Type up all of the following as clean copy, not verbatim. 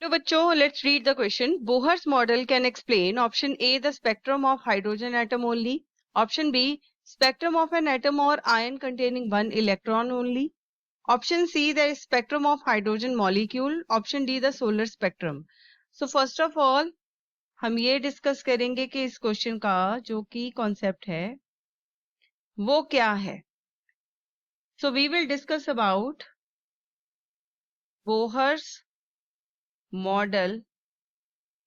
तो बच्चों, let's read the question. Bohr's model can explain option A, the spectrum of hydrogen atom only. Option B, spectrum of an atom or ion containing one electron only. Option C, the spectrum of hydrogen molecule. Option D, the solar spectrum. So first of all, हम ये discuss करेंगे कि इस question का जो की concept है वो क्या है. So we will discuss about Bohr's model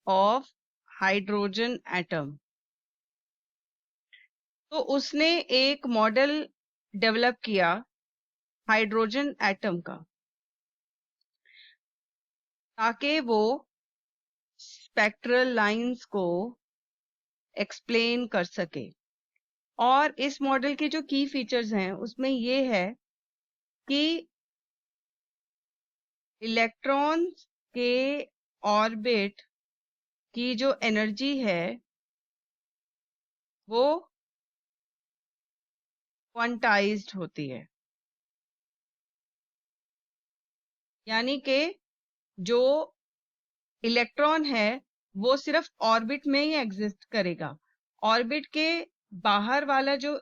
of hydrogen atom. तो उसने एक मॉडल डेवलप किया हाइड्रोजन एटम का ताकि वो स्पेक्ट्रल लाइंस को एक्सप्लेन कर सके. और इस मॉडल के जो की फीचर्स हैं उसमें ये है कि इलेक्ट्रॉन्स के ऑर्बिट की जो एनर्जी है वो क्वांटाइज्ड होती है. यानी कि जो इलेक्ट्रॉन है वो सिर्फ ऑर्बिट में ही एग्जिस्ट करेगा. ऑर्बिट के बाहर वाला जो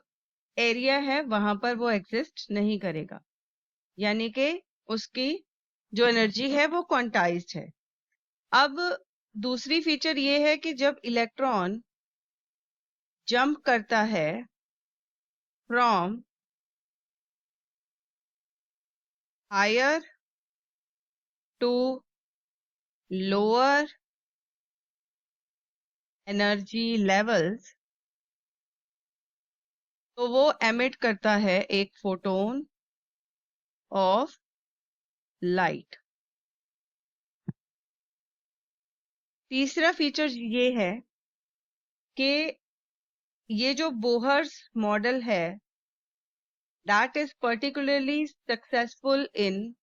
एरिया है वहां पर वो एग्जिस्ट नहीं करेगा. यानी कि उसकी जो एनर्जी है वो क्वांटाइज्ड है. अब दूसरी फीचर ये है कि जब इलेक्ट्रॉन जंप करता है from higher to lower energy levels, तो वो एमिट करता है एक फोटोन ऑफ लाइट. तीसरा फीचर ये है कि ये जो बोहर्स मॉडल है that is particularly successful in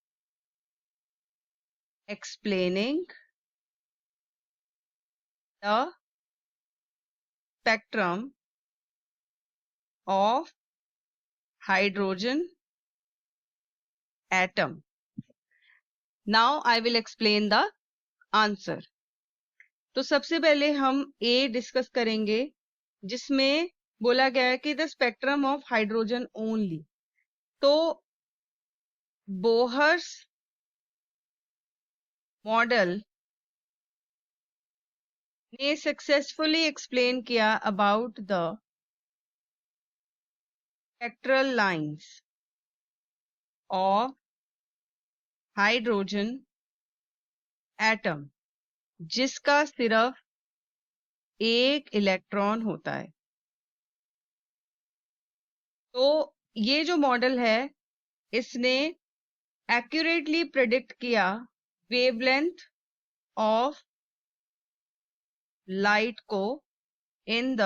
explaining the spectrum of hydrogen atom. Now I will explain the answer. तो सबसे पहले हम A डिस्कस करेंगे जिसमें बोला गया है कि the spectrum of hydrogen only. तो बोहर्स मॉडल ने सक्सेसफुली एक्सप्लेन किया about the spectral lines of hydrogen atom जिसका सिर्फ एक इलेक्ट्रॉन होता है. तो ये जो मॉडल है इसने एक्यूरेटली प्रेडिक्ट किया वेवलेंथ ऑफ लाइट को in the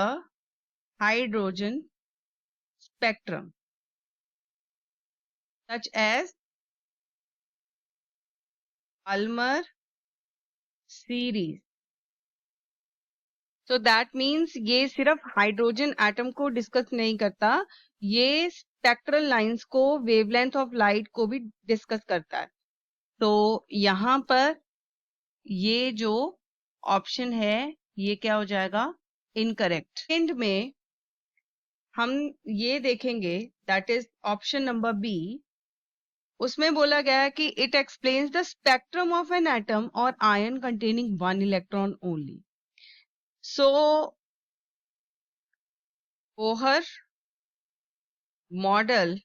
hydrogen spectrum such as Balmer series. So that means ये सिर्फ हाइड्रोजन एटम को डिस्कस नहीं करता, ये स्पेक्ट्रल लाइंस को, वेवलेंथ ऑफ लाइट को भी डिस्कस करता है. तो यहाँ पर ये जो ऑप्शन है ये क्या हो जाएगा? इनकरेक्ट. एंड में हम ये देखेंगे that is option number B. उसमें बोला गया है कि it explains the spectrum of an atom और ion containing one electron only. So, Bohr model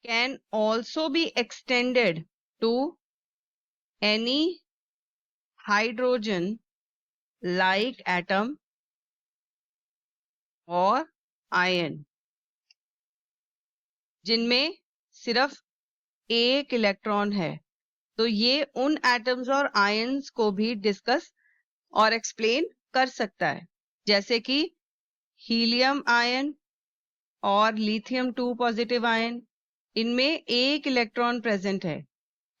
can also be extended to any hydrogen-like atom or ion जिनमें सिर्फ एक इलेक्ट्रॉन है. तो ये उन एटम्स और आयंस को भी डिस्कस और एक्सप्लेन कर सकता है, जैसे कि हीलियम आयन और लिथियम 2 पॉजिटिव आयन, इनमें एक इलेक्ट्रॉन प्रेजेंट है.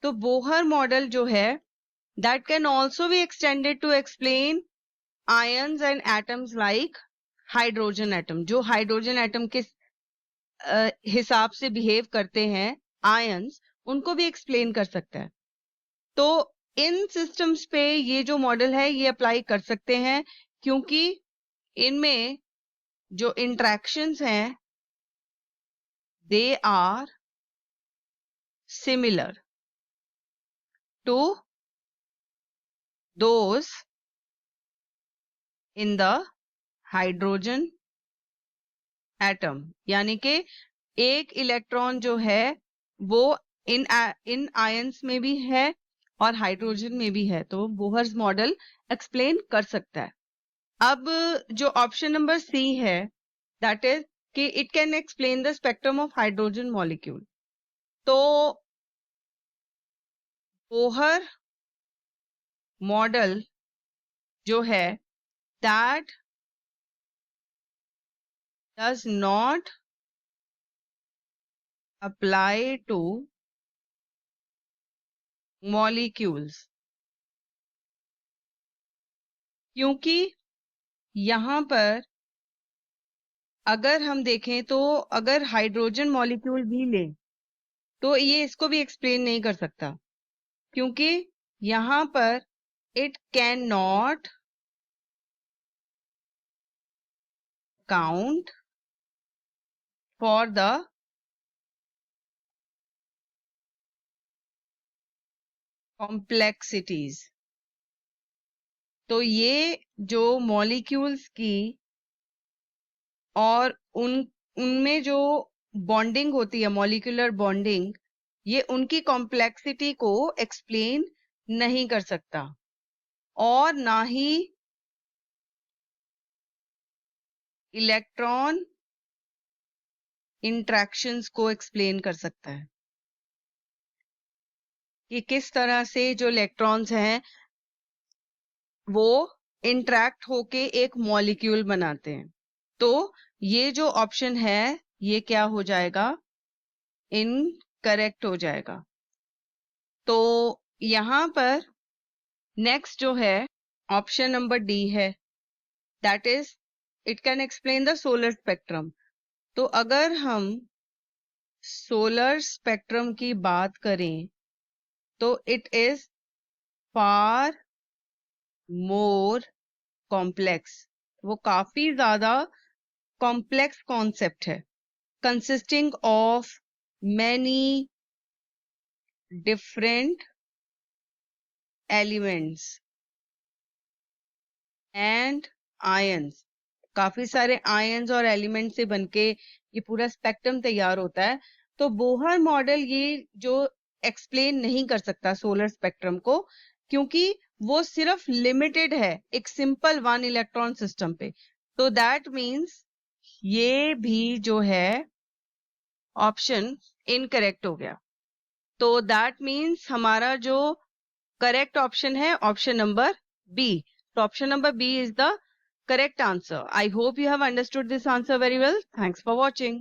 तो बोहर मॉडल जो है that can also be extended to explain ions and atoms like hydrogen atom. जो हाइड्रोजन एटम के हिसाब से बिहेव करते हैं आयंस, उनको भी एक्सप्लेन कर सकता है. तो इन सिस्टम्स पे ये जो मॉडल है ये अप्लाई कर सकते हैं, क्योंकि इनमें जो इंटरेक्शंस हैं they are similar to those in the hydrogen atom. यानी कि एक इलेक्ट्रॉन जो है वो इन आयंस में भी है और हाइड्रोजन में भी है, तो बोहर्स मॉडल एक्सप्लेन कर सकता है। अब जो ऑप्शन नंबर सी है, दैट इज कि it can explain the spectrum of hydrogen molecule. तो बोहर मॉडल जो है that does not apply two molecules, क्योंकि यहां पर अगर हम देखें तो अगर हाइड्रोजन मॉलिक्यूल भी लें तो ये इसको भी एक्सप्लेन नहीं कर सकता, क्योंकि यहां पर it can not count for the complexities. तो ये जो मॉलिक्यूल्स की और उनमें जो बॉन्डिंग होती है, मॉलिक्यूलर बॉन्डिंग, ये उनकी कॉम्प्लेक्सिटी को एक्सप्लेन नहीं कर सकता और ना ही इलेक्ट्रॉन इंट्रैक्शंस को एक्सप्लेन कर सकता है कि किस तरह से जो इलेक्ट्रॉन्स हैं वो इंट्रैक्ट होके एक मॉलिक्यूल बनाते हैं। तो ये जो ऑप्शन है ये क्या हो जाएगा, इनकरेक्ट हो जाएगा। तो यहां पर नेक्स्ट जो है ऑप्शन नंबर डी है, that is it can explain the solar spectrum. तो अगर हम सोलर स्पेक्ट्रम की बात करें तो it is far more complex. वो काफी ज्यादा कॉम्प्लेक्स कॉन्सेप्ट है, consisting of many different elements and ions. काफी सारे आयंस और एलिमेंट से बनके ये पूरा स्पेक्ट्रम तैयार होता है। तो बोहर मॉडल ये जो एक्सप्लेन नहीं कर सकता सोलर स्पेक्ट्रम को, क्योंकि वो सिर्फ लिमिटेड है एक सिंपल वन इलेक्ट्रॉन सिस्टम पे। तो दैट मींस ये भी जो है ऑप्शन इनकरेक्ट हो गया। तो दैट मींस हमारा जो करेक्ट ऑप्शन है option number B. So option number B is the correct answer. I hope you have understood this answer very well. Thanks for watching.